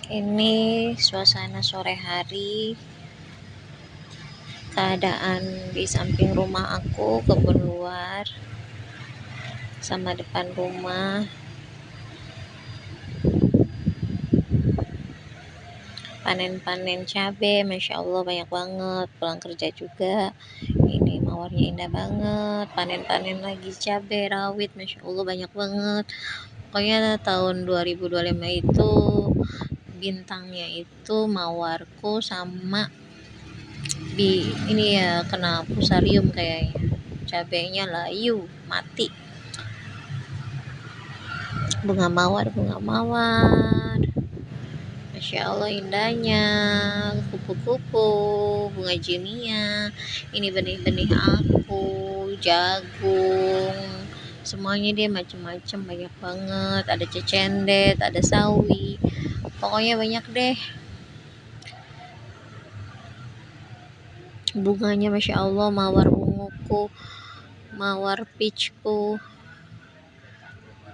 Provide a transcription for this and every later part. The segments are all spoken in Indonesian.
Ini suasana sore hari, keadaan di samping rumah aku, kebun luar, sama depan rumah. Panen-panen cabe, Masya Allah banyak banget, pulang kerja juga. Ini mawarnya indah banget, panen-panen lagi cabe rawit, Masya Allah banyak banget. Pokoknya tahun 2025 itu bintangnya itu mawarku sama ini ya kena fusarium kayaknya, cabenya layu mati. Bunga mawar Masya Allah indahnya, kupu-kupu, bunga jinia. Ini benih-benih aku, jagung, semuanya dia macam-macam, banyak banget. Ada cecendet, ada sawi, pokoknya banyak deh. Bunganya Masya Allah, mawar unguku, mawar peachku,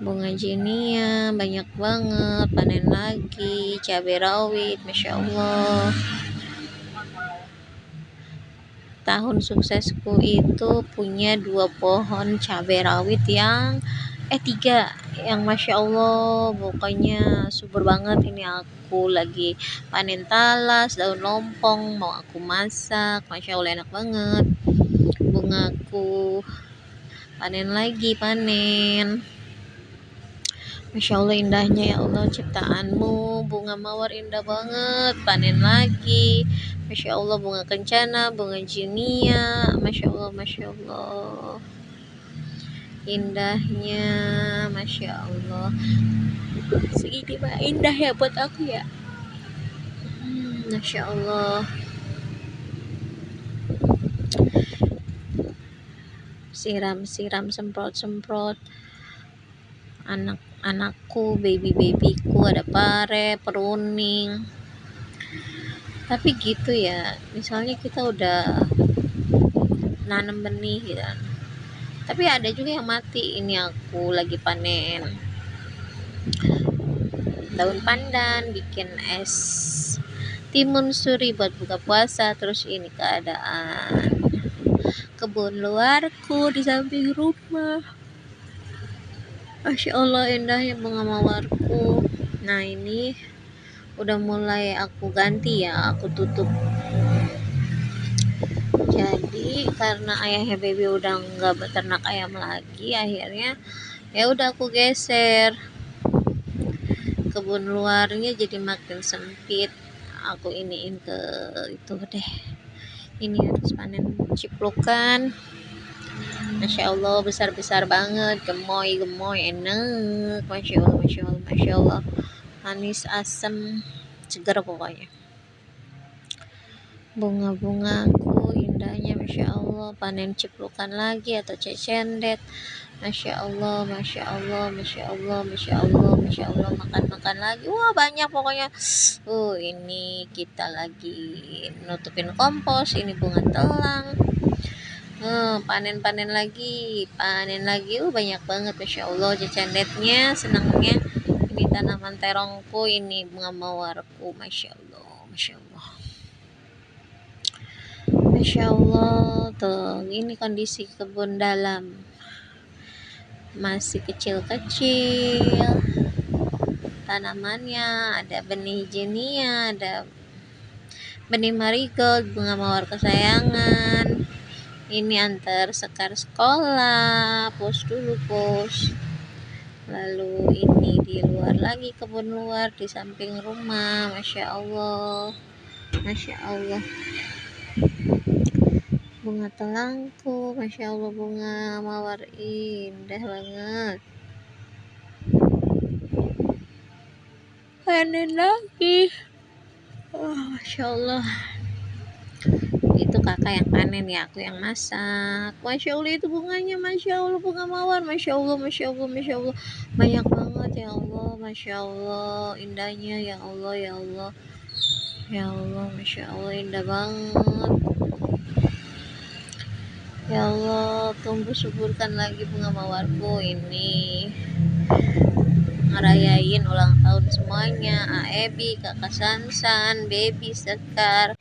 bunga jinia banyak banget. Panen lagi cabai rawit, Masya Allah. Tahun suksesku itu punya 2 pohon cabai rawit yang 3 yang Masya Allah pokoknya subur banget. Ini aku lagi panen talas, daun lompong, mau aku masak, Masya Allah enak banget. Bungaku panen lagi, Masya Allah indahnya ya Allah ciptaanmu. Bunga mawar indah banget, panen lagi, Masya Allah. Bunga kencana, bunga jinia, Masya Allah, Masya Allah indahnya, Masya Allah. Segini mah indah ya buat aku ya. Masya Allah. Siram-siram, semprot-semprot. Anak-anakku, baby-babyku, ada pare, peruning. Tapi gitu ya, misalnya kita udah nanam benih gitu, tapi ada juga yang mati. Ini aku lagi panen daun pandan, bikin es timun suri buat buka puasa. Terus ini keadaan kebun luarku di samping rumah, Masya Allah indahnya bunga mawarku. Nah ini udah mulai aku ganti ya, aku tutup. Jadi karena ayahnya baby udah nggak beternak ayam lagi, akhirnya ya udah aku geser kebun luarnya, jadi makin sempit. Aku iniin ke itu deh. Ini harus panen ciplukan, Masya Allah besar-besar banget, gemoy enak, Masya Allah, Masya Allah, Masya Allah, manis asam segar pokoknya. Bunga-bungaku indahnya, Masya Allah. Panen ciplukan lagi atau cecendet, Masya Allah, Masya Allah, Masya Allah, Masya Allah, Masya Allah. Makan lagi, wah banyak pokoknya. Ini kita lagi nutupin kompos. Ini bunga telang. Panen lagi, banyak banget, Masya Allah. Cecendetnya senangnya. Ini tanaman terongku, ini bunga mawarku, Masya Allah, Masya Allah, Masya Allah. Tuh ini kondisi kebun dalam, masih kecil-kecil tanamannya. Ada benih jinia, ada benih marigold, bunga mawar kesayangan. Ini antar sekar sekolah, pos dulu pos. Lalu ini di luar lagi, kebun luar di samping rumah, Masya Allah, Masya Allah. Bunga telangku, Masya Allah, bunga mawar indah banget. Panen lagi, Masya Allah. Itu kakak yang panen ya, aku yang masak. Masya Allah itu bunganya, Masya Allah, bunga mawar, Masya Allah, Masya Allah, Masya Allah, banyak banget ya Allah, Masya Allah indahnya ya Allah, ya Allah, ya Allah, Masya Allah indah banget. Ya Allah, tumbuh suburkan lagi bunga mawarku ini. ngerayain ulang tahun semuanya. Aebi, Kakak Sansan, Baby Sekar.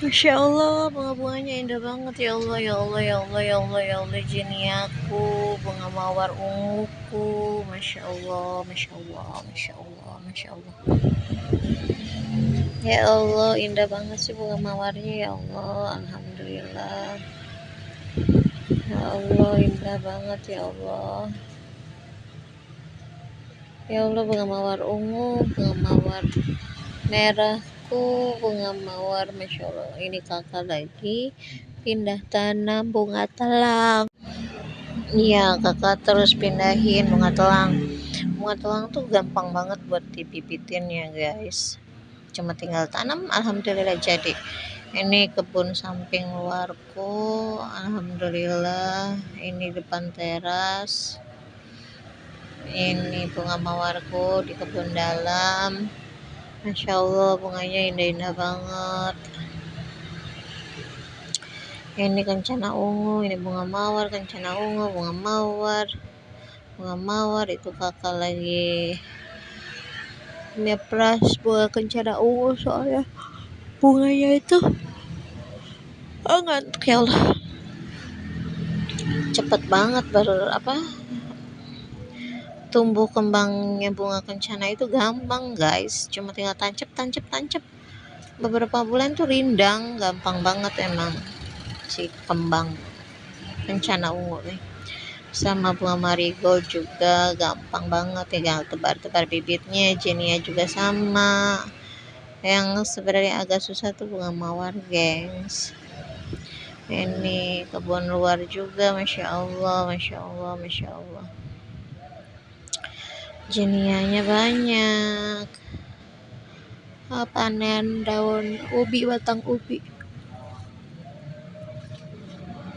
Masya Allah, bunga-bunganya indah banget. Ya Allah, ya Allah, ya Allah, ya Allah, ya Allah, jeniaku, bunga mawar unguku. Masya Allah, Masya Allah, Masya Allah, Masya Allah. Ya Allah, indah banget sih bunga mawarnya. Ya Allah, alhamdulillah. Ya Allah, indah banget. Ya Allah, ya Allah, bunga mawar ungu, bunga mawar merahku, bunga mawar. Masya Allah, ini kakak lagi pindah tanam bunga telang. Iya, kakak terus pindahin bunga telang. Bunga telang tuh gampang banget buat dibibitin ya guys, cuma tinggal tanam, alhamdulillah jadi. Ini kebun samping luarku, alhamdulillah. Ini depan teras. Ini bunga mawarku di kebun dalam. Masya Allah, bunganya indah-indah banget. Ini kencana ungu, ini bunga mawar, kencana ungu, bunga mawar. Bunga mawar itu kakak lagi ngepras bunga kencana ungu, soalnya bunganya itu ngantuk. Ya Allah, cepet banget tumbuh kembangnya bunga kencana itu gampang guys, cuma tinggal tancap. Beberapa bulan tuh rindang, gampang banget emang si kembang kencana ungu nih. Sama bunga marigold juga gampang banget, tinggal tebar bibitnya. Jenia juga sama. Yang sebenarnya agak susah tuh bunga mawar gengs. Ini kebun luar juga, Masya Allah, Masya Allah, Masya Allah. Jenianya banyak. Panen daun ubi, batang ubi.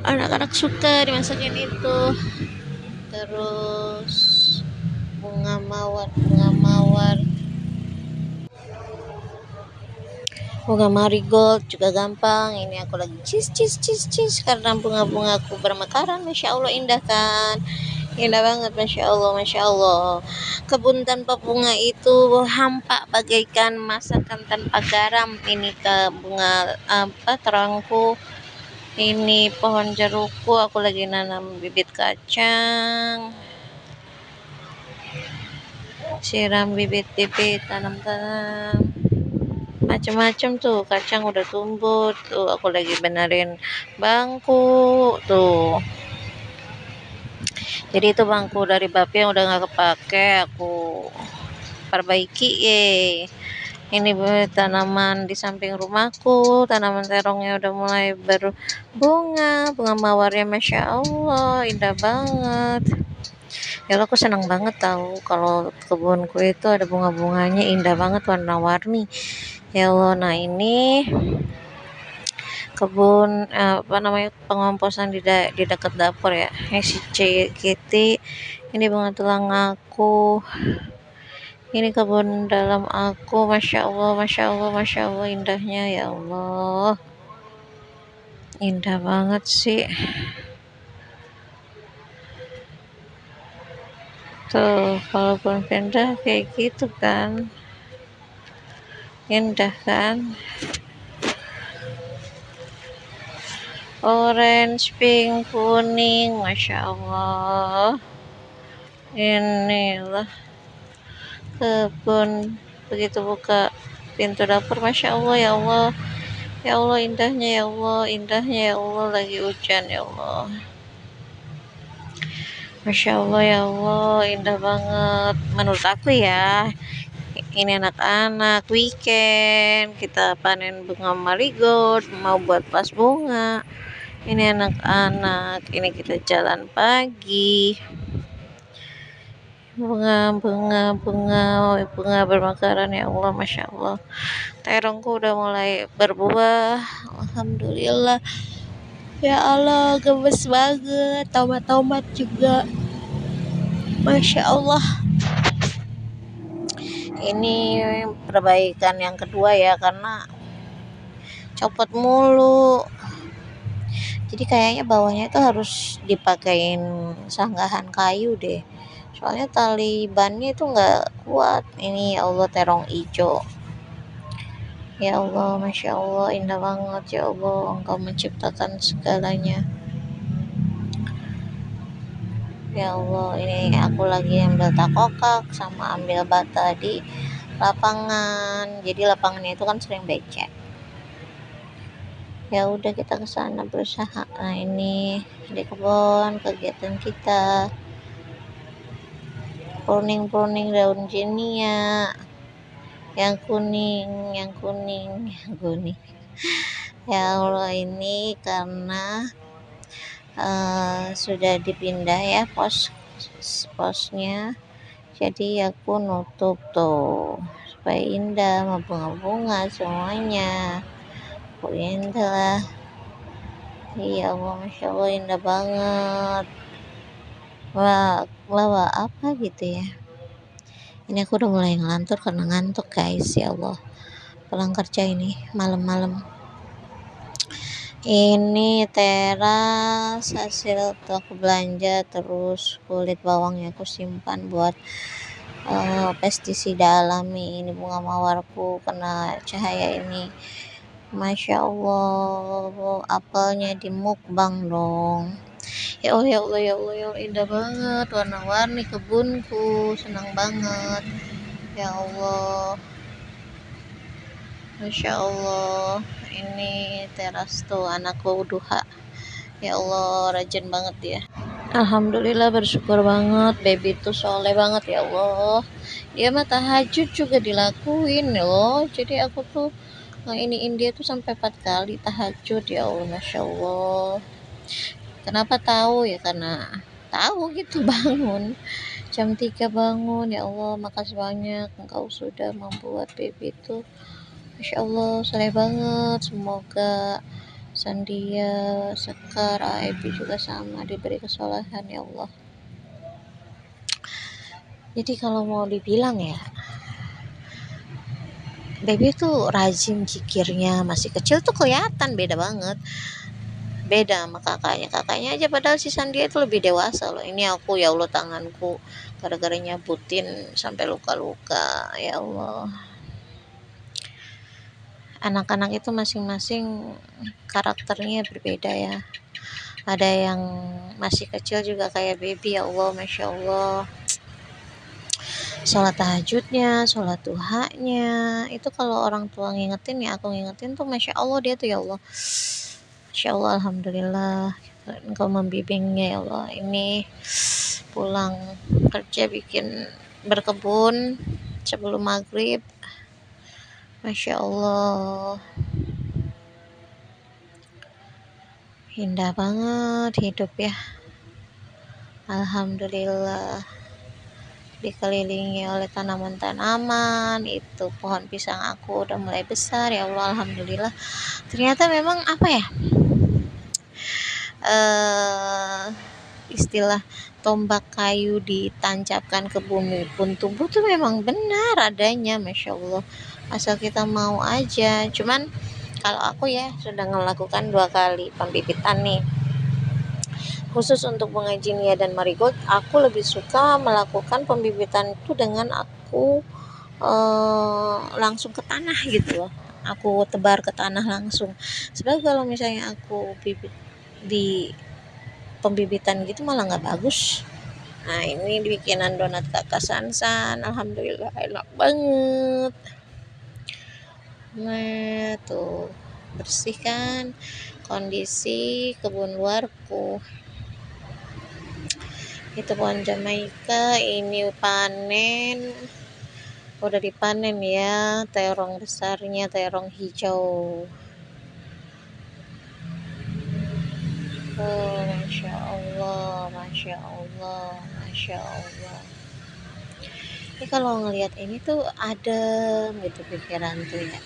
Anak-anak suka dimasakin itu. Terus bunga mawar, bunga marigold juga gampang. Ini aku lagi cis karena bunga-bungaku bermekaran. Masya Allah, indah kan, indah banget. Masya Allah, Masya Allah. Kebun tanpa bunga itu hampa bagaikan masakan tanpa garam. Ini ke bunga terangku. Ini pohon jerukku, aku lagi nanam bibit kacang, siram bibit-bibit, tanam macam-macam tuh. Kacang udah tumbuh tuh, aku lagi benerin bangku tuh. Jadi itu bangku dari bapak yang udah nggak kepake, aku perbaiki. Ini tanaman di samping rumahku, tanaman terongnya udah mulai berbunga, bunga mawarnya Masya Allah, indah banget. Ya Allah, aku senang banget tahu kalau kebunku itu ada bunga-bunganya indah banget, warna-warni. Ya Allah, nah ini kebun pengomposan di dekat dapur ya. Si Kitty, ini bunga tulang aku. Ini kebun dalam aku, Masya Allah, Masya Allah, Masya Allah, indahnya. Ya Allah, indah banget sih. Tuh, walaupun pindah kayak gitu kan, indah kan. Orange, pink, kuning, Masya Allah. Inilah kebun, begitu buka pintu dapur, Masya Allah, ya Allah, ya Allah, indahnya. Ya Allah, indahnya. Ya Allah, lagi hujan. Ya Allah, Masya Allah, ya Allah, indah banget menurut aku ya. Ini anak-anak weekend kita panen bunga marigold, mau buat vas bunga. Ini anak-anak, ini kita jalan pagi. Bunga bermekaran. Ya Allah, Masya Allah. Terongku udah mulai berbuah, alhamdulillah. Ya Allah, gemes banget. Tomat juga, Masya Allah. Ini perbaikan yang kedua ya, karena copot mulu. Jadi kayaknya bawahnya itu harus dipakein sanggahan kayu deh, soalnya tali bannya itu nggak kuat. Ini ya Allah, terong ijo. Ya Allah, Masya Allah, indah banget. Ya Allah, Engkau menciptakan segalanya. Ya Allah, ini aku lagi ambil takokak sama ambil bata di lapangan. Jadi lapangannya itu kan sering becek. Ya udah, kita ke sana berusaha. Nah, ini di kebun kegiatan kita. Pruning daun jinia. Yang kuning. Yang kuning. Ya Allah, ini karena sudah dipindah ya posnya, jadi aku nutup tuh supaya indah, mau bunga-bunga semuanya. Aku indah lah. Iya Allah, Masya Allah, indah banget. Wah, apa gitu ya. Ini aku udah mulai ngelantur karena ngantuk guys. Ya Allah, pulang kerja ini malam-malam. Ini teras hasil aku belanja, terus kulit bawangnya aku simpan buat pestisida alami. Ini bunga mawarku kena cahaya ini. Masya Allah, apelnya di mukbang dong. Ya Allah, ya Allah, ya Allah, ya Allah, indah banget, warna-warni kebunku, senang banget. Ya Allah, Masya Allah, ini teras tuh anakku duha. Ya Allah, rajin banget dia. Alhamdulillah, bersyukur banget, baby tuh soleh banget. Ya Allah, dia mah tahajud juga dilakuin loh. Jadi aku tuh iniin dia tuh sampai 4 kali tahajud. Ya Allah, Masya Allah. Kenapa tahu ya? Karena tahu gitu, bangun jam 3 bangun. Ya Allah, makasih banyak Engkau sudah membuat baby itu Masya Allah soleh banget. Semoga Sandia, Sekar, Aibi juga sama diberi kesolehan ya Allah. Jadi kalau mau dibilang ya, baby tuh rajin zikirnya, masih kecil tuh kelihatan beda banget. Beda sama kakaknya aja, padahal si Sandia itu lebih dewasa loh. Ini aku, ya Allah, tanganku gara-gara nyabutin sampai luka-luka. Ya Allah, anak-anak itu masing-masing karakternya berbeda ya. Ada yang masih kecil juga kayak baby. Ya Allah, Masya Allah, sholat tahajudnya, sholat duhanya itu kalau orang tua ngingetin ya, aku ngingetin tuh Masya Allah dia tuh. Ya Allah, Masya Allah, Alhamdulillah Engkau membimbingnya. Ya Allah, ini pulang kerja bikin berkebun sebelum maghrib. Masya Allah, indah banget hidup ya. Alhamdulillah, dikelilingi oleh tanaman-tanaman. Itu pohon pisang aku udah mulai besar. Ya Allah, Alhamdulillah. Ternyata memang apa ya, istilah tombak kayu ditancapkan ke bumi pun tumbuh tuh memang benar adanya. Masya Allah, asal kita mau aja. Cuman kalau aku ya sudah melakukan 2 kali pembibitan nih. Khusus untuk bunga jinia dan marigold, aku lebih suka melakukan pembibitan itu dengan aku langsung ke tanah gitu loh. Aku tebar ke tanah langsung. Sebab kalau misalnya aku bibit di pembibitan gitu malah nggak bagus. Nah, ini bikinan donat kakak Sansan, alhamdulillah enak banget. Nah tuh, bersihkan kondisi kebun luarku. Itu pohon Jamaika, ini panen, udah dipanen ya, terong besarnya, terong hijau. Oh, Masya Allah, Masya Allah, Masya Allah. Ini kalau ngelihat ini tuh adem gitu pikiran tuh ya.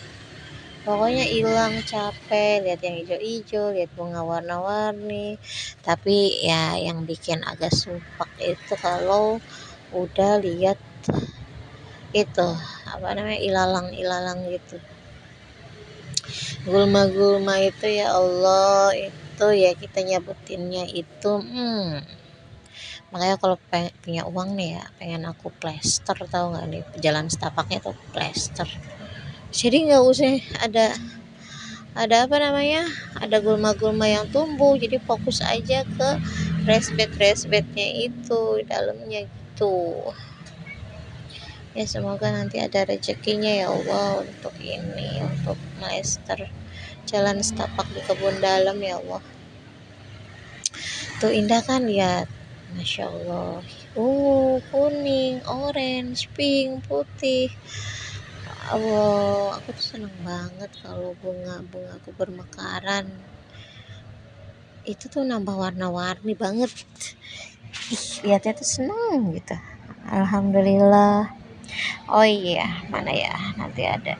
Pokoknya hilang capek, lihat yang hijau-hijau, lihat bunga warna-warni. Tapi ya yang bikin agak sumpek itu kalau udah lihat itu apa namanya, ilalang gitu, gulma itu. Ya Allah, itu ya kita nyebutinnya itu Makanya kalau punya uang nih ya, pengen aku plester, tahu nggak nih, jalan setapaknya tuh plester. Jadi nggak usah ada apa namanya, ada gulma-gulma yang tumbuh, jadi fokus aja ke resbed-resbednya itu dalamnya gitu. Ya semoga nanti ada rezekinya ya Allah untuk ini, untuk maester jalan setapak di kebun dalam ya Allah. Tuh indah kan, lihat, Masya Allah. Kuning, orange, pink, putih. Allah, aku tuh seneng banget kalau bunga-bunga aku bermekaran. Itu tuh nambah warna-warni banget. Lihatnya tuh seneng gitu. Alhamdulillah. Oh iya, mana ya? Nanti ada.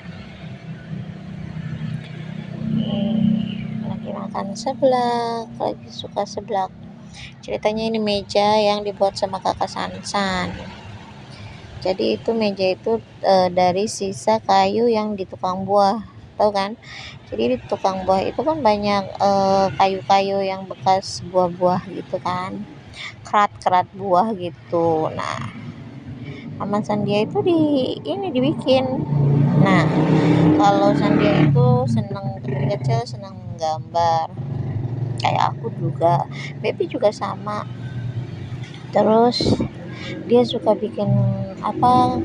Lagi makan seblak, lagi suka seblak. Ceritanya ini meja yang dibuat sama kakak Sansan. Jadi itu meja itu dari sisa kayu yang di tukang buah, tahu kan? Jadi di tukang buah itu kan banyak kayu-kayu yang bekas buah-buah gitu kan, kerat-kerat buah gitu. Nah, Aman Sandia itu dibikin. Nah, kalau Sandia itu seneng kecil seneng gambar, kayak aku juga, Baby juga sama. Terus dia suka bikin apa,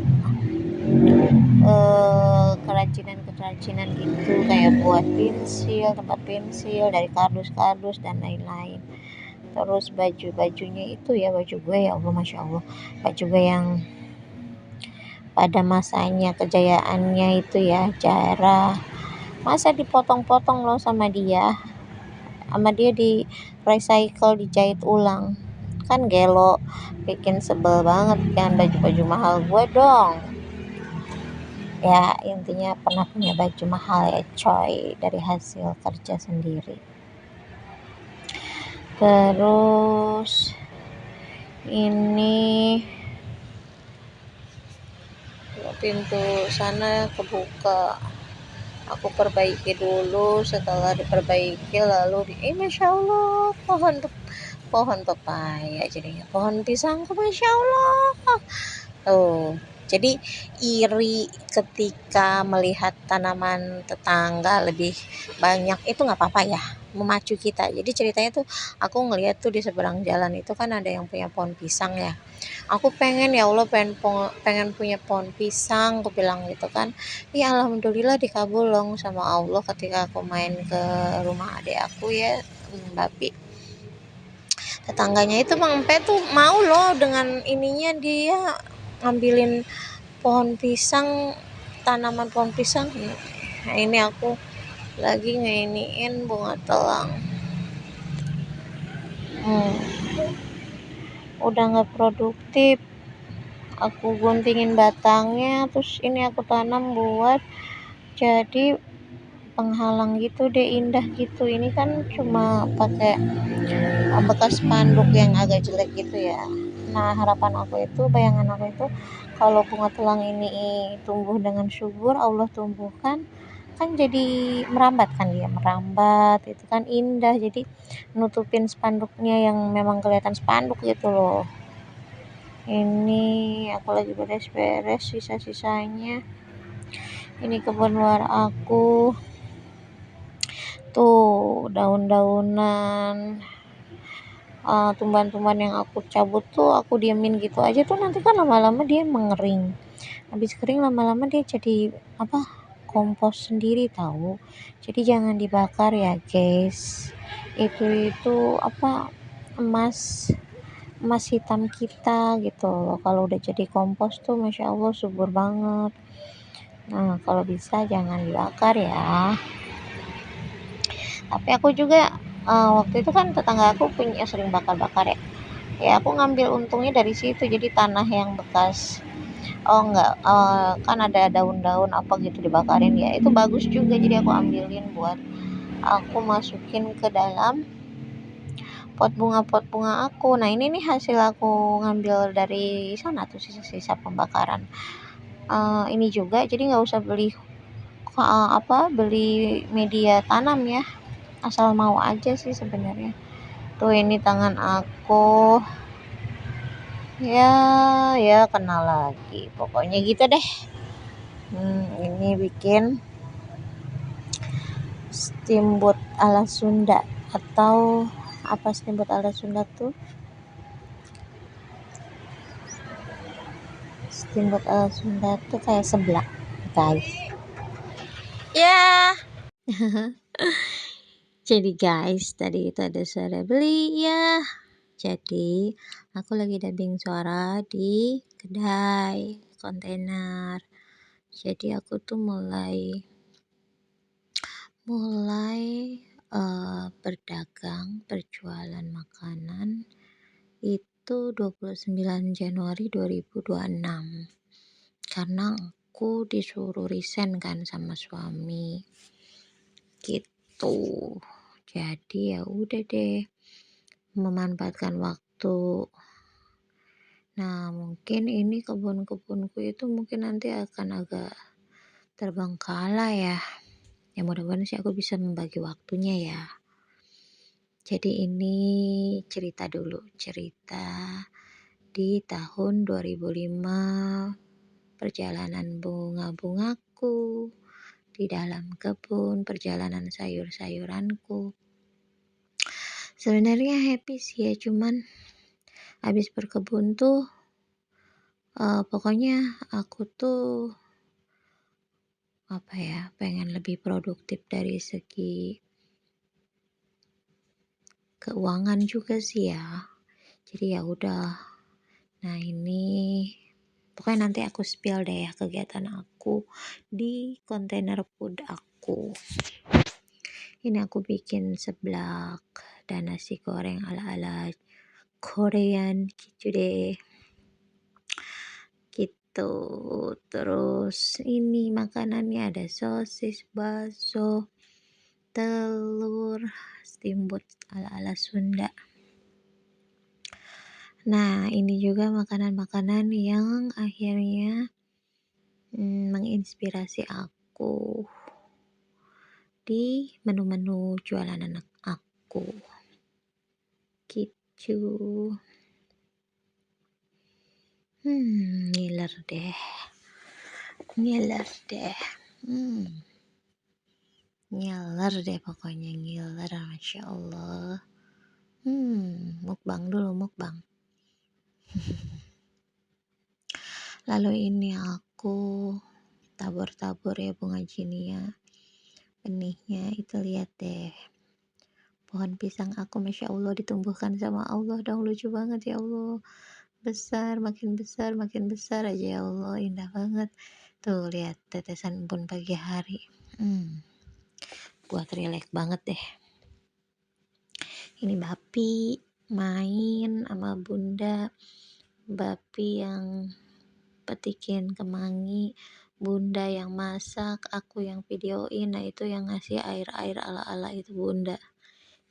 kerajinan gitu, kayak buat tempat pensil dari kardus dan lain-lain. Terus baju-bajunya itu ya, baju gue ya Allah, Masya Allah, baju gue yang pada masanya kejayaannya itu ya, jarah, masa dipotong-potong loh sama dia di recycle, dijahit ulang, kan gelo, bikin sebel banget kan. Baju-baju mahal gue dong ya, intinya pernah punya baju mahal ya coy, dari hasil kerja sendiri. Terus ini pintu sana kebuka, aku perbaiki dulu. Setelah diperbaiki lalu Masya Allah, pohon pepaya jadinya pohon pisangku, Masya Allah. Jadi iri ketika melihat tanaman tetangga lebih banyak, itu nggak apa-apa ya, memacu kita. Jadi ceritanya tuh aku ngeliat tuh di seberang jalan itu kan ada yang punya pohon pisang ya. Aku pengen, ya Allah, pengen punya pohon pisang, aku bilang gitu kan. Ya alhamdulillah dikabul sama Allah ketika aku main ke rumah adik aku ya, Babi. Tetangganya itu Bang Pe tuh mau loh dengan ininya, dia ngambilin pohon pisang, tanaman pohon pisang. Nah, ini aku lagi ngeiniin bunga telang. Udah nggak produktif, aku guntingin batangnya, terus ini aku tanam buat jadi penghalang gitu deh, indah gitu. Ini kan cuma pakai bekas spanduk yang agak jelek gitu ya. Nah, harapan aku itu, bayangan aku itu, kalau bunga telang ini tumbuh dengan subur, Allah tumbuhkan, kan jadi merambat kan, dia merambat itu kan indah, jadi nutupin spanduknya yang memang kelihatan spanduk gitu loh. Ini aku lagi beres-beres sisa-sisanya. Ini kebun luar aku tuh, daun-daunan, tumbuhan-tumbuhan yang aku cabut tuh aku diemin gitu aja tuh, nanti kan lama-lama dia mengering. Habis kering lama-lama dia jadi kompos sendiri tahu. Jadi jangan dibakar ya guys, itu emas hitam kita gitu loh. Kalau udah jadi kompos tuh Masya Allah subur banget. Nah, kalau bisa jangan dibakar ya. Tapi aku juga waktu itu kan tetangga aku punya sering bakar-bakar ya, aku ngambil untungnya dari situ. Jadi tanah yang bekas, kan ada daun-daun apa gitu dibakarin ya, itu bagus juga, jadi aku ambilin buat aku masukin ke dalam pot bunga aku. Nah, ini nih hasil aku ngambil dari sana tuh, sisa-sisa pembakaran. Ini juga, jadi nggak usah beli media tanam ya, asal mau aja sih sebenarnya. Tuh ini tangan aku Ya kenal lagi. Pokoknya gitu deh. Ini bikin steamboat ala Sunda, atau apa steamboat ala Sunda tuh? Steamboat ala Sunda tuh kayak seblak, guys. Ya. Jadi guys, tadi itu ada suara beli ya. Jadi aku lagi dubbing suara di kedai kontainer. Jadi aku tuh mulai berdagang, berjualan makanan itu 29 Januari 2026. Karena aku disuruh resign kan sama suami. Gitu. Jadi ya udah deh, memanfaatkan waktu. Nah, mungkin ini kebun-kebunku itu mungkin nanti akan agak terbengkalai ya. Ya mudah-mudahan sih aku bisa membagi waktunya ya. Jadi ini cerita di tahun 2005, perjalanan bunga-bungaku di dalam kebun, perjalanan sayur-sayuranku. Sebenarnya happy sih ya, cuman habis berkebun tuh pokoknya aku tuh pengen lebih produktif dari segi keuangan juga sih ya. Jadi ya udah. Nah, ini pokoknya nanti aku spill deh ya kegiatan aku di kontainer food aku. Ini aku bikin seblak dan nasi goreng ala-ala Korean gitu deh. Gitu. Terus ini makanannya ada sosis, bakso, telur, steamboat ala-ala Sunda. Nah, ini juga makanan-makanan yang akhirnya menginspirasi aku di menu-menu jualan anak aku. Gitu. Ngiler deh. Ngiler deh pokoknya, ngiler, Masya Allah. Mukbang dulu, mukbang. Lalu ini aku tabur-tabur ya bunga jinia. Benihnya itu lihat deh. Pohon pisang aku Masya Allah ditumbuhkan sama Allah dong, lucu banget ya Allah. Besar, makin besar aja ya Allah, indah banget. Tuh lihat tetesan embun pagi hari. Buat rileks banget deh. Ini Bapi main sama bunda. Bapi yang petikin kemangi, bunda yang masak, aku yang videoin. Nah itu yang ngasih air-air ala-ala itu bunda.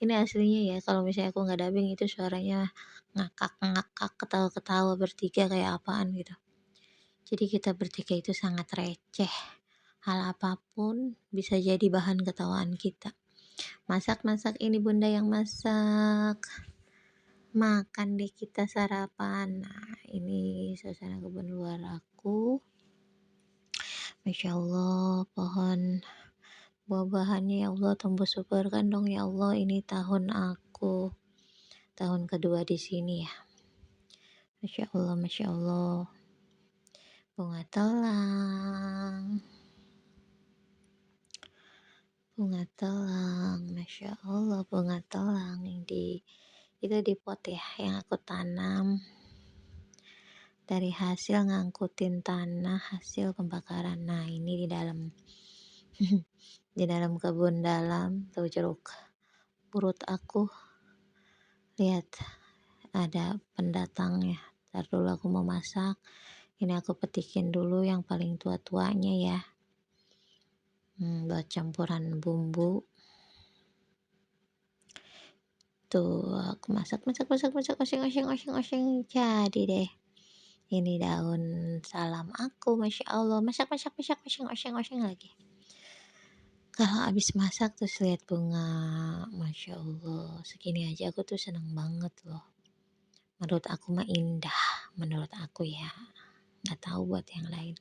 Ini aslinya ya, kalau misalnya aku nggak dubbing itu suaranya ngakak-ngakak, ketawa-ketawa bertiga kayak apaan gitu. Jadi kita bertiga itu sangat receh. Hal apapun bisa jadi bahan ketawaan kita. Masak-masak ini bunda yang masak. Makan deh kita sarapan. Nah, ini suasana kebun luar aku. Masya Allah, pohon buah-buahannya ya Allah tumbuh subur kan dong ya Allah. Ini tahun aku tahun kedua di sini ya. Masya Allah, Masya Allah. Bunga telang, Masya Allah, bunga telang yang itu di pot ya, yang aku tanam dari hasil ngangkutin tanah hasil pembakaran. Nah ini di dalam di dalam kebun dalam tuh jeruk purut aku, lihat ada pendatangnya. Ntar dulu aku mau masak. Ini aku petikin dulu yang paling tua-tuanya ya, buat campuran bumbu. Tuh aku masak oseng. Jadi deh ini daun salam aku, Masya Allah, masak oseng lagi. Kalau habis masak terus lihat bunga, Masya Allah, segini aja aku tuh seneng banget loh. Menurut aku mah indah. menurut aku ya, nggak tahu buat yang lain.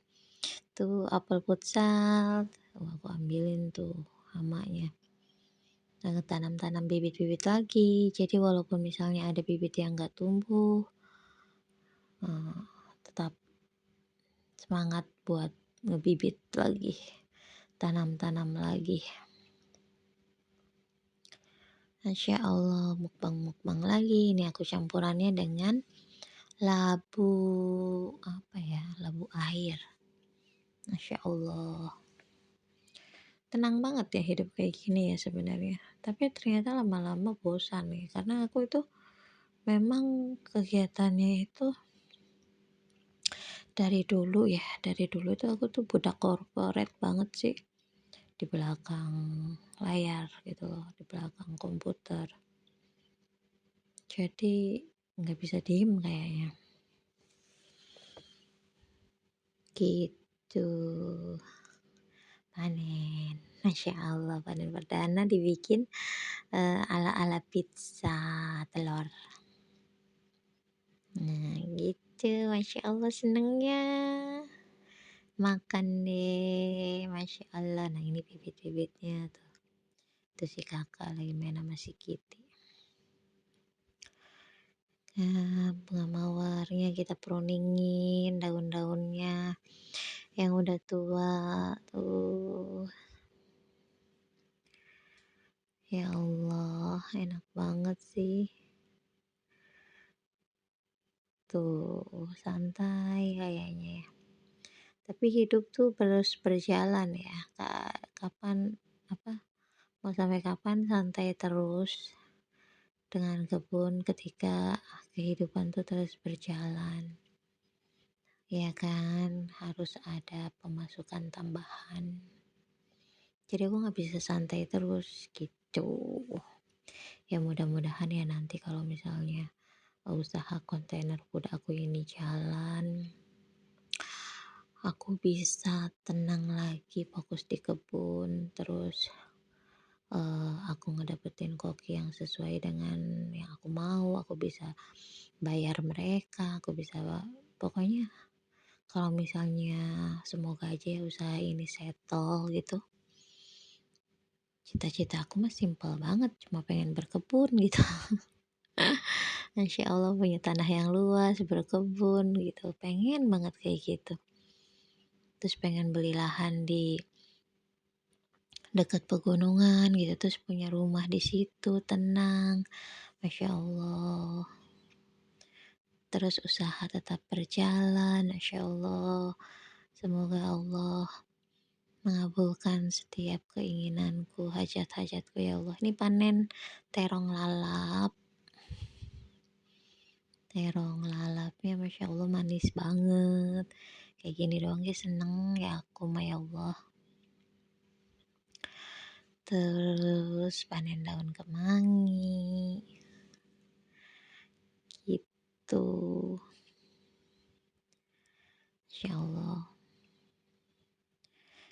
Tuh apel futsal, tuh aku ambilin tuh hamanya. Nah, tanam-tanam bibit-bibit lagi. Jadi walaupun misalnya ada bibit yang nggak tumbuh, tetap semangat buat ngebibit lagi, tanam-tanam lagi. Masya Allah, mukbang-mukbang lagi. Ini aku campurannya dengan labu apa ya? Labu air. Masya Allah. Tenang banget ya hidup kayak gini ya sebenarnya. Tapi ternyata lama-lama bosan nih, karena aku itu memang kegiatannya itu dari dulu itu aku tuh budak korporat banget sih, di belakang layar gitu loh, di belakang komputer. Jadi nggak bisa diem kayaknya. Gitu. Panen. Masya Allah, panen perdana dibikin ala-ala pizza telur. Nah gitu, Masya Allah senengnya. Makan deh, Masya Allah. Nah ini bibit-bibitnya tuh. Tuh si kakak lagi main sama si Kitty. Nah, bunga mawarnya kita pruningin daun-daunnya yang udah tua tuh. Ya Allah, enak banget sih. Tuh, santai kayaknya ya. Tapi hidup tuh terus berjalan ya. Kapan apa? Mau sampai kapan santai terus dengan kebun ketika kehidupan tuh terus berjalan. Ya kan, harus ada pemasukan tambahan. Jadi aku nggak bisa santai terus gitu. Ya mudah-mudahan ya nanti kalau misalnya usaha kontainer food aku ini jalan, aku bisa tenang lagi fokus di kebun, terus aku ngedapetin koki yang sesuai dengan yang aku mau, aku bisa bayar mereka, aku bisa pokoknya kalau misalnya semoga aja ya usaha ini settle gitu. Cita-cita aku mah simpel banget, cuma pengen berkebun gitu. Masya Allah punya tanah yang luas, berkebun gitu, pengen banget kayak gitu. Terus pengen beli lahan di dekat pegunungan gitu, terus punya rumah di situ tenang, Masya Allah. Terus usaha tetap berjalan, Masya Allah. Semoga Allah mengabulkan setiap keinginanku, hajat-hajatku ya Allah. Ini panen terong lalap. Terong lalapnya Masya Allah manis banget. Kayak gini doang ya seneng ya aku mah ya Allah. Terus panen daun kemangi. Gitu. Masya Allah.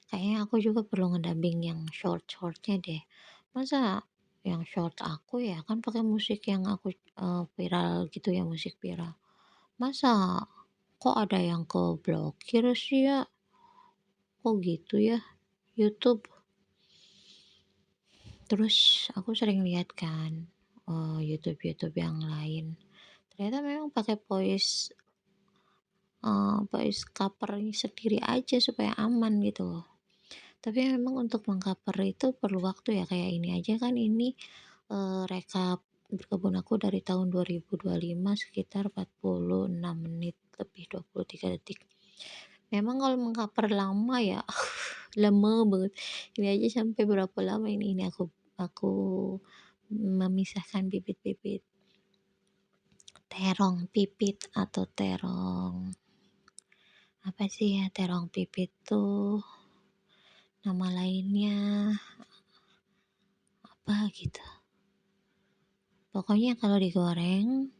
Kayaknya aku juga perlu ngedubbing yang short-shortnya deh. Masa yang short aku ya kan pakai musik yang aku viral gitu ya, musik viral. Masa kok ada yang keblokir sih ya? Kok gitu ya YouTube? Terus aku sering lihat kan YouTube-YouTube yang lain. Ternyata memang pakai voice covernya sendiri aja supaya aman gitu loh. Tapi memang untuk mengcover itu perlu waktu ya, kayak ini aja kan ini rekap berkebun aku dari tahun 2025 sekitar 46 menit lebih 23 detik. Memang kalau mengcover lama ya lama banget. Ini aja sampai berapa lama ini aku memisahkan bibit-bibit terong pipit atau terong apa sih ya, terong pipit tuh nama lainnya apa gitu. Pokoknya kalau digoreng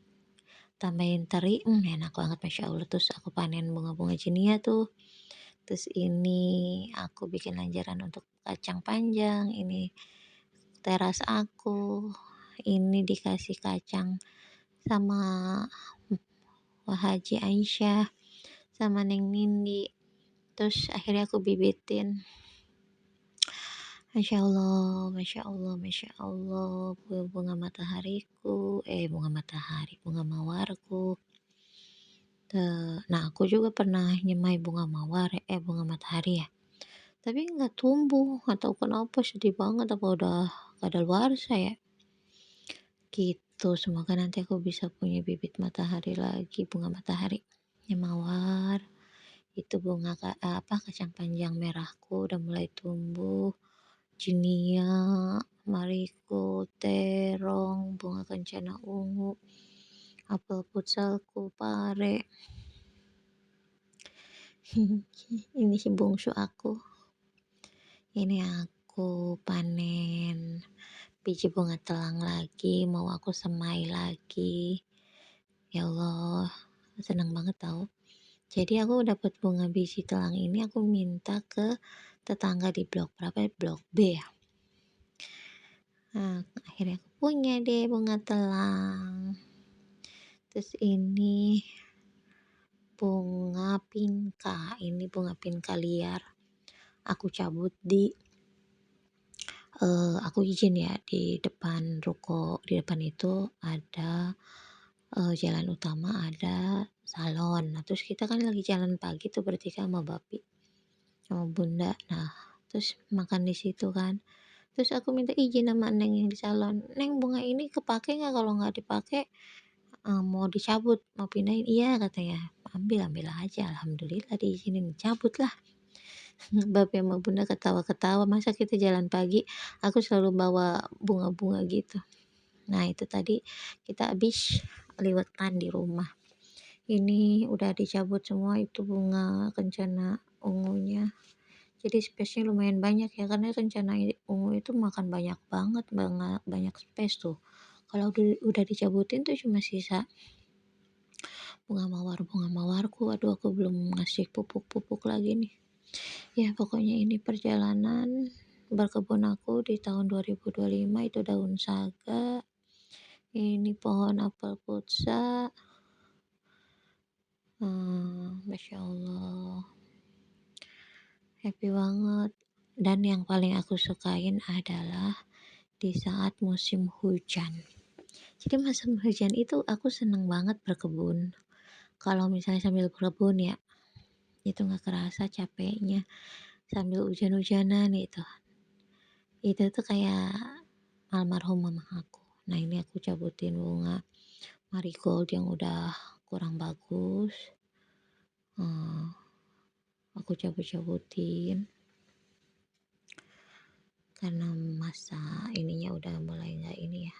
tambahin teri, enak banget Masya Allah. Terus aku panen bunga-bunga jinia tuh. Terus ini aku bikin lanjaran untuk kacang panjang, ini teras aku, ini dikasih kacang sama Pak Haji Aisyah sama Neng Nindi. Terus akhirnya aku bibitin. Masya Allah, Masya Allah, Masya Allah, bunga matahariku, bunga mawarku. Nah, aku juga pernah nyemai bunga mawar, bunga matahari ya. Tapi nggak tumbuh, nggak tahu kenapa, sedih banget, apa udah kadaluarsa ya. Gitu, semoga nanti aku bisa punya bibit matahari lagi, bunga matahari. Yang mawar, itu bunga kacang panjang merahku udah mulai tumbuh. Jinia, mariko, terong, bunga kencana ungu, apel futsalku, pare. Ini si bungsu aku. Ini aku panen biji bunga telang lagi, mau aku semai lagi. Ya Allah, senang banget tau. Jadi aku dapat bunga biji telang ini, aku minta ke tetangga di blok berapa ya? Blok B ya. Nah, akhirnya aku punya deh bunga telang. Terus ini bunga pinka, ini bunga pinka liar. Aku cabut aku izin ya, di depan ruko, di depan itu ada jalan utama, ada salon. Nah, terus kita kan lagi jalan pagi tuh bertiga sama Bapi sama Bunda. Nah, terus makan di situ kan. Terus aku minta izin sama Neng yang di salon. Neng, bunga ini kepake nggak? Kalau nggak dipakai mau dicabut, mau pindahin. Iya katanya. Ambil aja. Alhamdulillah diizinin, cabut lah. Bapak sama Bunda ketawa-ketawa, masa kita jalan pagi aku selalu bawa bunga-bunga gitu. Nah, itu tadi kita habis liwetan di rumah. Ini udah dicabut semua, itu bunga kencana ungunya. Jadi space-nya lumayan banyak ya, karena kencana ungu itu makan banyak banget, banyak space tuh. Kalau udah dicabutin tuh cuma sisa bunga mawarku. Aduh, aku belum ngasih pupuk lagi nih. Ya, pokoknya ini perjalanan berkebun aku di tahun 2025. Itu daun saga, ini pohon apel putsa. Masya Allah, happy banget. Dan yang paling aku sukain adalah di saat musim hujan. Jadi musim hujan itu aku seneng banget berkebun. Kalau misalnya sambil berkebun ya, itu nggak kerasa capeknya sambil hujan-hujanan itu. Itu tuh kayak almarhum mama aku. Nah, ini aku cabutin bunga marigold yang udah kurang bagus. Aku cabut-cabutin karena masa ininya udah mulai nggak ini ya.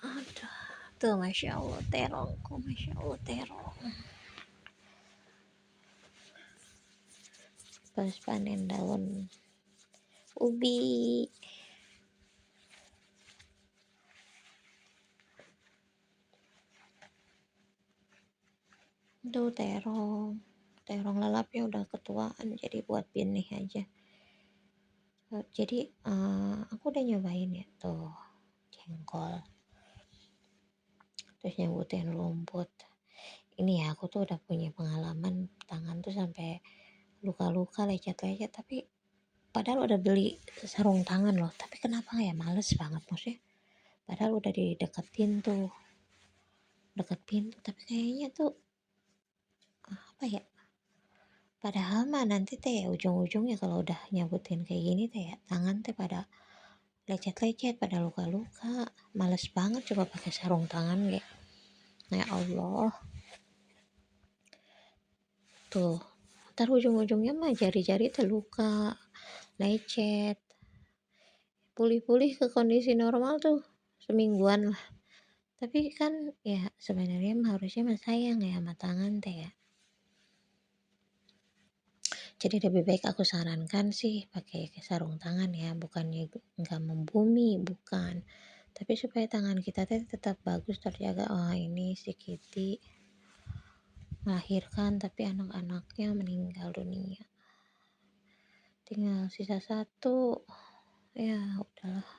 Aduh, tuh Masya Allah terongku, Masya Allah terong. Pas panen daun ubi. Tuh terong lelapnya udah ketuaan, jadi buat benih aja. Jadi aku udah nyobain ya tuh jengkol, terus nyebutin rumput. Ini ya, aku tuh udah punya pengalaman tangan tuh sampai luka-luka, lecet-lecet, tapi padahal udah beli sarung tangan loh, tapi kenapa ya males banget, maksudnya padahal udah dideketin tuh, deket pintu, tapi kayaknya tuh apa ya, padahal mah nanti teh ya ujung-ujungnya kalau udah nyabutin kayak gini teh ya tangan teh pada lecet-lecet, pada luka-luka, males banget coba pakai sarung tangan ya. Ya Allah, tuh ntar ujung-ujungnya mah jari-jari terluka, lecet, pulih-pulih ke kondisi normal tuh semingguan lah. Tapi kan ya sebenarnya harusnya mah sayang ya sama tangan teh ya. Jadi lebih baik aku sarankan sih pakai sarung tangan ya, bukannya nggak membumi, bukan. Tapi supaya tangan kita teh tetap bagus, terjaga. Oh, ini si Kitty melahirkan tapi anak-anaknya meninggal dunia. Tinggal sisa satu. Ya udahlah.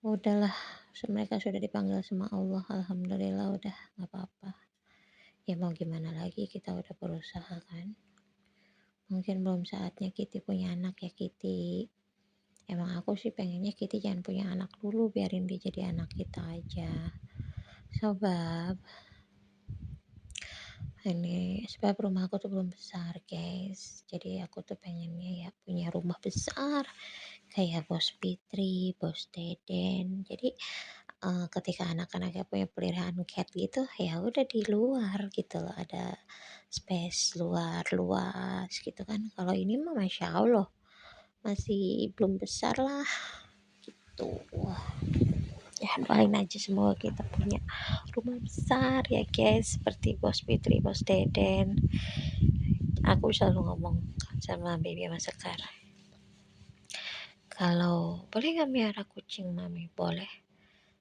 udahlah, mereka sudah dipanggil sama Allah, alhamdulillah udah nggak apa-apa. Ya mau gimana lagi, kita udah berusaha kan. Mungkin belum saatnya Kitty punya anak ya Kitty. Emang aku sih pengennya Kitty jangan punya anak dulu, biarin dia jadi anak kita aja. Sebab rumah aku tuh belum besar guys. Jadi aku tuh pengennya ya punya rumah besar kayak Bos Fitri, Bos Deden. Jadi ketika anak-anaknya punya peliharaan cat gitu, ya udah di luar gitu loh, ada space luar luas gitu kan. Kalau ini mah masya Allah masih belum besar lah gitu. Ya doain aja semoga kita punya rumah besar ya guys, seperti Bos Fitri, Bos Deden. Aku selalu ngomong sama Baby sama Sekar, kalau boleh nggak miara kucing mami, boleh.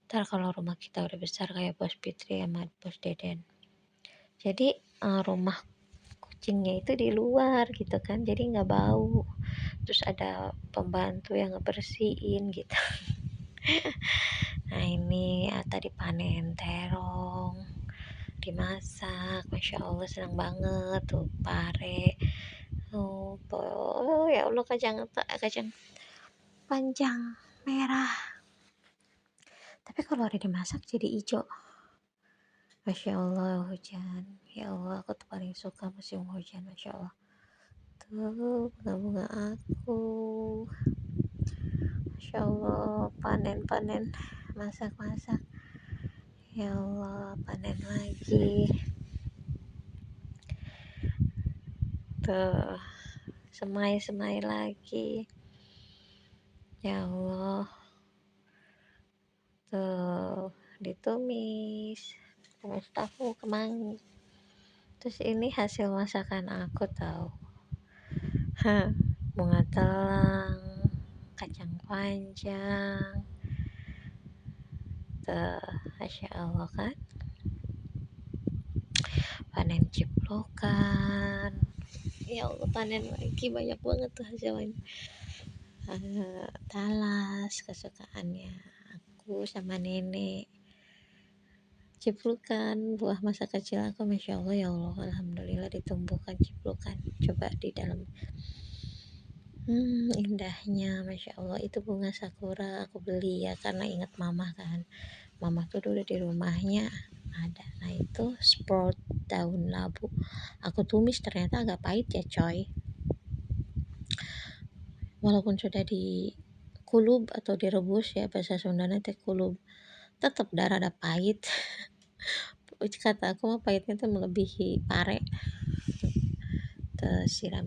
Ntar kalau rumah kita udah besar kayak Bos Fitri sama Bos Deden, jadi rumah kucingnya itu di luar gitu kan, jadi nggak bau, terus ada pembantu yang ngebersihin gitu. Nah ini tadi panen terong, dimasak, masya Allah senang banget tuh pare. Oh ya Allah, kacang panjang merah, tapi kalau udah dimasak jadi hijau. Masya Allah hujan, ya Allah aku tuh paling suka musim hujan, masya Allah. Tuh bunga-bunga aku, masya Allah, panen masak, ya Allah panen lagi. Tuh semai lagi, ya Allah. Tuh ditumis tahu kemangi. Terus ini hasil masakan aku tahu. Bunga telang, kacang panjang. Tuh, masya Allah kan. Panen ciplokan. Ya Allah panen lagi banyak banget tuh hasilnya. Talas kesukaannya aku sama nenek. Ciplukan buah masa kecil aku, masya Allah ya Allah, alhamdulillah ditumbuhkan ciplukan. Coba di dalam, indahnya masya Allah. Itu bunga sakura aku beli ya karena ingat mama kan, mama tuh dulu di rumahnya ada. Nah itu sprout daun labu, aku tumis ternyata agak pahit ya coy, walaupun sudah dikulub atau direbus ya, bahasa Sundanya teh kulub, tetap darah ada pahit. Kata aku mah pahitnya tuh melebihi pare. Terus siram,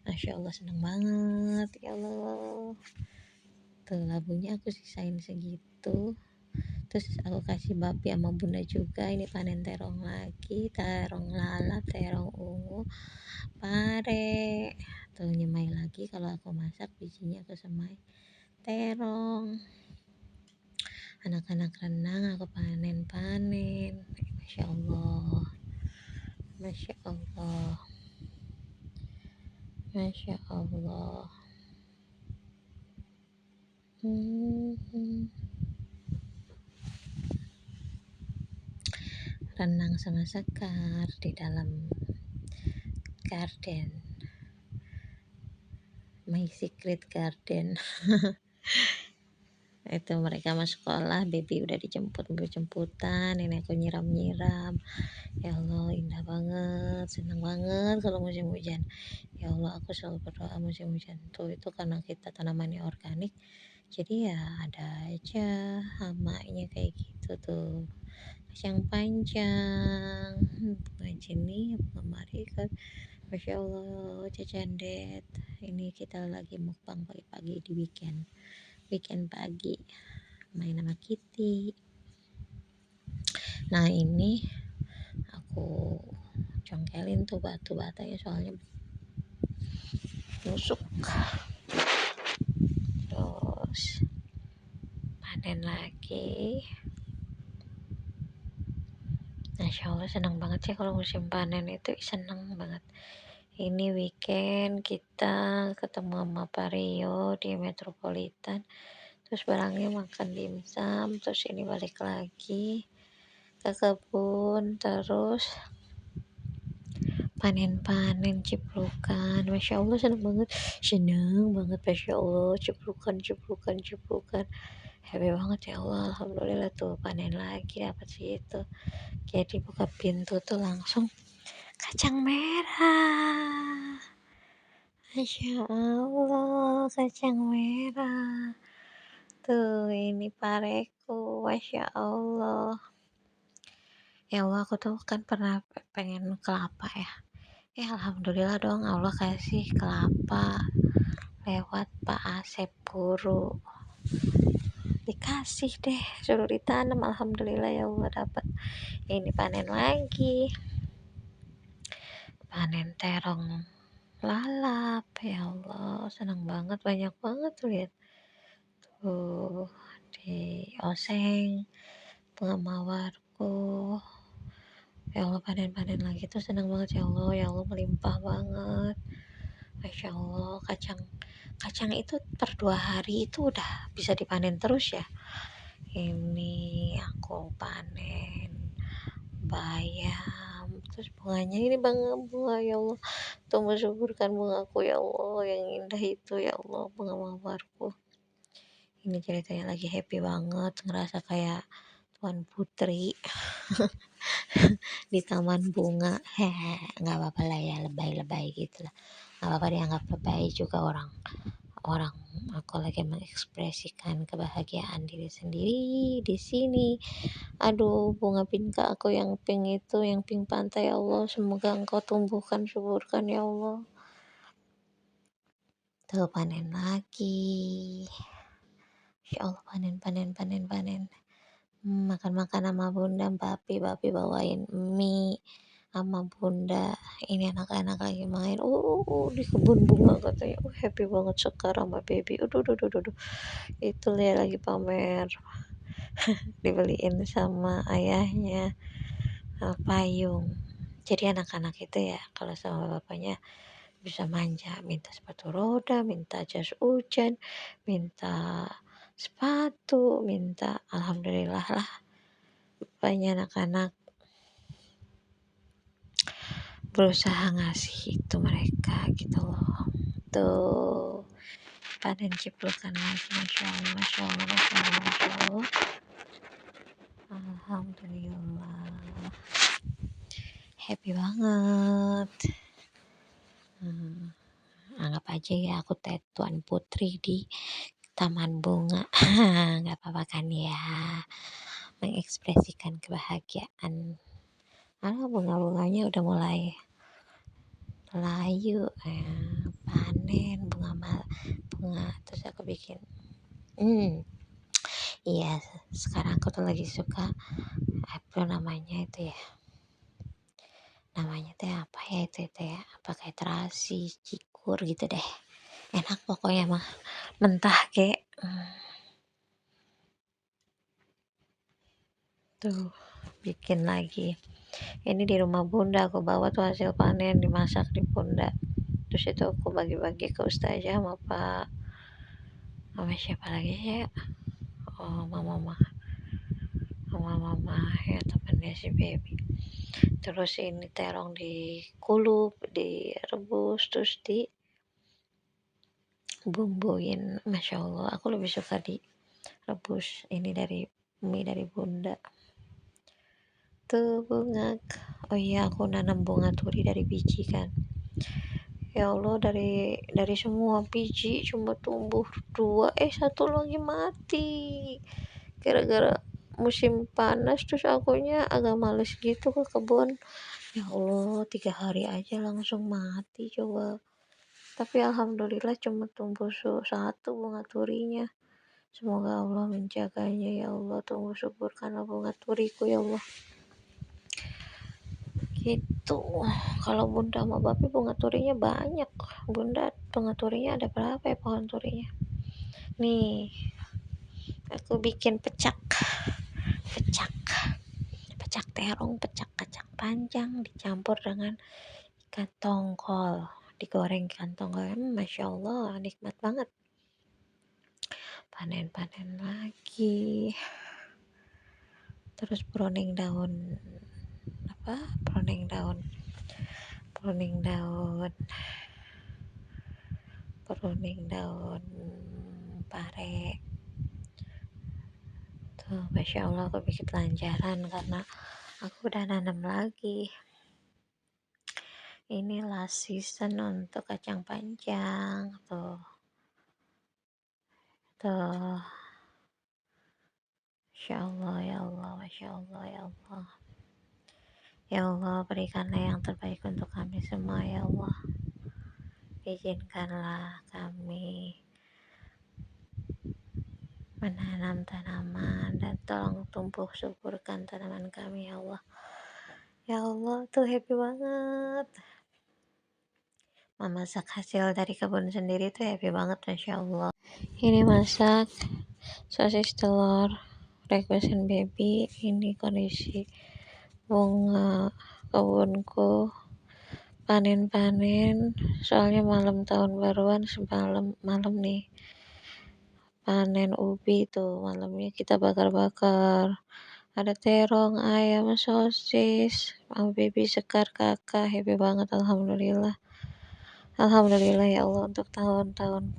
masya Allah seneng banget ya Allah. Tuh labunya aku sisain segitu, terus aku kasih babi sama bunda juga. Ini panen terong lagi, terong lalap, terong ungu, pare. Tuh nyemai lagi, kalau aku masak bijinya aku semai terong. Anak-anak renang aku panen, masya Allah, masya Allah, masya Allah. Renang sama Sekar di dalam garden, my secret garden. Itu mereka masuk sekolah, baby udah jemputan, ini aku nyiram, ya Allah indah banget, senang banget kalau musim hujan. Ya Allah aku selalu berdoa musim hujan tuh, itu karena kita tanamannya organik, jadi ya ada aja hamanya kayak gitu tuh. Kacang panjang, bunga jenih, bunga marikat, masya Allah, cacandet. Ini kita lagi mukbang pagi-pagi di weekend pagi, main sama Kitty. Nah ini aku congkelin tuh batu batanya soalnya nusuk. Terus panen lagi, masya Allah senang banget sih kalau musim panen itu, senang banget Ini weekend kita ketemu sama Pak Rio di Metropolitan, terus barangnya makan dimsum, terus ini balik lagi ke kebun, terus panen-panen ciplukan. Masya Allah, seneng banget, Masya Allah, ciplukan, happy banget ya Allah. Alhamdulillah tuh panen lagi, dapat situ. Jadi buka pintu tuh langsung kacang merah. Masya Allah, kacang merah. Tuh, ini pareku, Masya Allah. Ya Allah, aku tuh kan pernah pengen kelapa ya. Alhamdulillah dong, Allah kasih kelapa lewat Pak Asep Guru. Dikasih deh, suruh ditanam. Alhamdulillah ya Allah, dapat. Ini panen lagi. Panen terong lalap, ya Allah, senang banget, banyak banget tuh, lihat tuh di oseng bunga mawarku. Ya Allah, panen lagi tuh senang banget ya Allah, melimpah banget. Masya Allah, kacang itu per 2 hari itu udah bisa dipanen terus ya. Ini aku panen bayam, terus bunganya ini bunga ya Allah, tumbuh suburkan bungaku ya Allah yang indah itu ya Allah, bunga mawarku. Ini ceritanya lagi happy banget, ngerasa kayak Tuan Putri di taman bunga. Nggak apa-apa lah ya, lebay-lebay gitu lah, nggak apa-apa dianggap lebay juga. Orang aku lagi mengekspresikan kebahagiaan diri sendiri di sini. Aduh, bunga pinka aku yang pink itu, yang pink pantai, ya Allah, semoga engkau tumbuhkan suburkan ya Allah. Tuh panen lagi, ya Allah, panen. Makan sama bunda, bapi bawain mie sama bunda. Ini anak-anak lagi main di kebun bunga katanya. Happy banget sekarang sama baby. Itu dia lagi pamer, dibeliin sama ayahnya payung. Jadi anak-anak itu ya kalau sama bapaknya bisa manja, minta sepatu roda, minta jas hujan, minta sepatu, minta. Alhamdulillah lah, banyak anak-anak berusaha ngasih itu mereka gitu loh. Tuh panen ciplukan lagi, Masya Allah. Alhamdulillah, happy banget. Anggap aja ya aku Tuan Putri di taman bunga. Nggak apa-apa kan ya, mengekspresikan kebahagiaan. Bunga-bunganya udah mulai layu, panen bunga, terus aku bikin iya, sekarang aku tuh lagi suka apa namanya itu ya, namanya teh apa ya, itu ya, pakai terasi cikur gitu deh, enak pokoknya mah, mentah kek. Tuh bikin lagi. Ini di rumah bunda aku bawa tuh hasil panen, dimasak di bunda, terus itu aku bagi-bagi ke ustazah sama pak, sama siapa lagi ya, mama ya, temannya si baby. Terus ini terong dikulup, direbus, terus dibumbuin. Masya Allah, aku lebih suka direbus ini dari mie dari bunda. Tuh bunga, oh iya, aku nanam bunga turi dari biji kan. Ya Allah, dari semua biji cuma tumbuh 2, satu lagi mati gara-gara musim panas. Terus akunya agak males gitu ke kebun. Ya Allah, 3 hari aja langsung mati coba. Tapi alhamdulillah cuma tumbuh satu bunga turinya. Semoga Allah menjaganya ya Allah, tumbuh subur karena bunga turiku ya Allah. Gitu. Kalau bunda sama bapi bunga turinya banyak. Bunda bunga turinya ada berapa ya pohon turinya? Nih, aku bikin pecak terong, pecak kacang panjang dicampur dengan ikan tongkol, digoreng ikan tongkol, Masya Allah nikmat banget. Panen-panen lagi, terus pruning daun pruning daun pruning daun pare tuh. Masya Allah aku bikin lancaran karena aku udah nanam lagi. Ini last season untuk kacang panjang tuh. Masya Allah ya Allah, Masya Allah ya Allah. Ya Allah, berikanlah yang terbaik untuk kami semua ya Allah. Izinkanlah kami menanam tanaman dan tolong tumbuh suburkan tanaman kami ya Allah. Ya Allah, tuh happy banget. Memasak hasil dari kebun sendiri tuh happy banget, Masya Allah. Ini masak sosis telur requestan baby. Ini kondisi bunga kebunku panen-panen, soalnya malam tahun baruan semalam malam nih panen ubi tuh, malamnya kita bakar-bakar. Ada terong, ayam, sosis, mau baby sekar kakak, happy banget. Alhamdulillah ya Allah untuk tahun-tahun